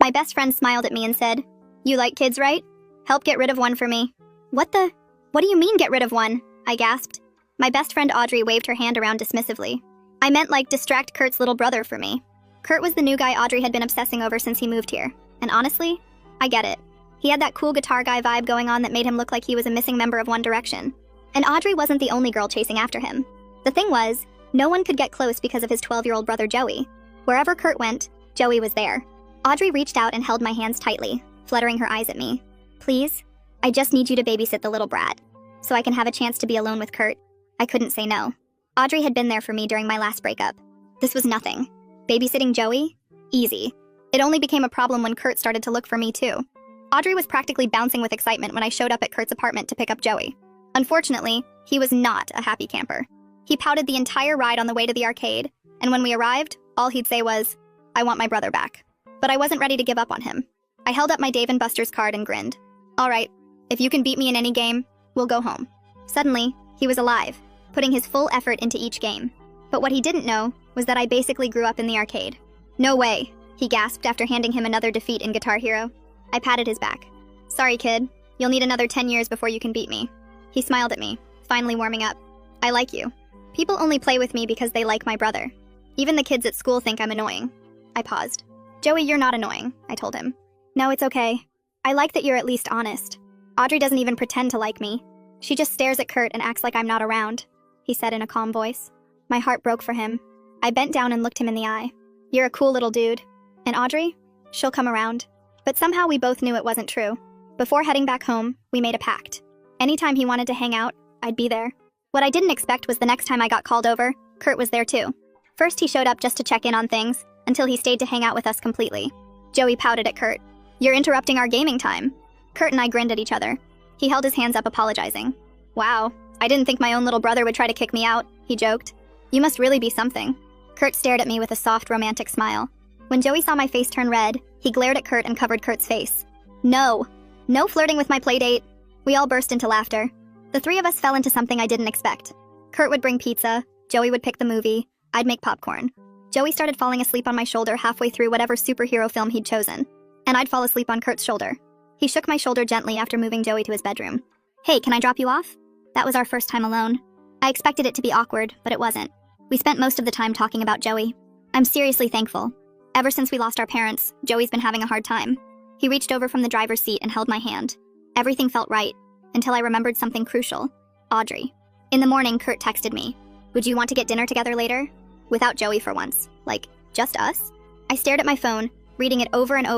My best friend smiled at me and said, "You like kids, right? Help get rid of one for me." What do you mean get rid of one? I gasped. My best friend Audrey waved her hand around dismissively. I meant like distract Kurt's little brother for me. Kurt was the new guy Audrey had been obsessing over since he moved here. And honestly, I get it. He had that cool guitar guy vibe going on that made him look like he was a missing member of One Direction. And Audrey wasn't the only girl chasing after him. The thing was, no one could get close because of his 12-year-old brother Joey. Wherever Kurt went, Joey was there. Audrey reached out and held my hands tightly, fluttering her eyes at me. "Please, I just need you to babysit the little brat, so I can have a chance to be alone with Kurt." I couldn't say no. Audrey had been there for me during my last breakup. This was nothing. Babysitting Joey? Easy. It only became a problem when Kurt started to look for me too. Audrey was practically bouncing with excitement when I showed up at Kurt's apartment to pick up Joey. Unfortunately, he was not a happy camper. He pouted the entire ride on the way to the arcade, and when we arrived, all he'd say was, "I want my brother back." But I wasn't ready to give up on him. I held up my Dave & Buster's card and grinned. "All right, if you can beat me in any game, we'll go home." Suddenly, he was alive, putting his full effort into each game. But what he didn't know was that I basically grew up in the arcade. "No way," he gasped after handing him another defeat in Guitar Hero. I patted his back. "Sorry, kid. You'll need another 10 years before you can beat me." He smiled at me, finally warming up. "I like you. People only play with me because they like my brother. Even the kids at school think I'm annoying." I paused. "Joey, you're not annoying," I told him. "No, it's okay. I like that you're at least honest. Audrey doesn't even pretend to like me. She just stares at Kurt and acts like I'm not around," he said in a calm voice. My heart broke for him. I bent down and looked him in the eye. "You're a cool little dude. And Audrey? She'll come around." But somehow we both knew it wasn't true. Before heading back home, we made a pact. Anytime he wanted to hang out, I'd be there. What I didn't expect was the next time I got called over, Kurt was there too. First he showed up just to check in on things, until he stayed to hang out with us completely. Joey pouted at Kurt. "You're interrupting our gaming time." Kurt and I grinned at each other. He held his hands up apologizing. "Wow, I didn't think my own little brother would try to kick me out," he joked. "You must really be something." Kurt stared at me with a soft, romantic smile. When Joey saw my face turn red, he glared at Kurt and covered Kurt's face. No flirting with my playdate." We all burst into laughter. The three of us fell into something I didn't expect. Kurt would bring pizza, Joey would pick the movie, I'd make popcorn. Joey started falling asleep on my shoulder halfway through whatever superhero film he'd chosen, and I'd fall asleep on Kurt's shoulder. He shook my shoulder gently after moving Joey to his bedroom. "Hey, can I drop you off?" That was our first time alone. I expected it to be awkward, but it wasn't. We spent most of the time talking about Joey. I'm seriously thankful. Ever since we lost our parents, Joey's been having a hard time. He reached over from the driver's seat and held my hand. Everything felt right, until I remembered something crucial. Audrey. In the morning, Kurt texted me. "Would you want to get dinner together later?" Without Joey for once. Like, just us? I stared at my phone, reading it over and over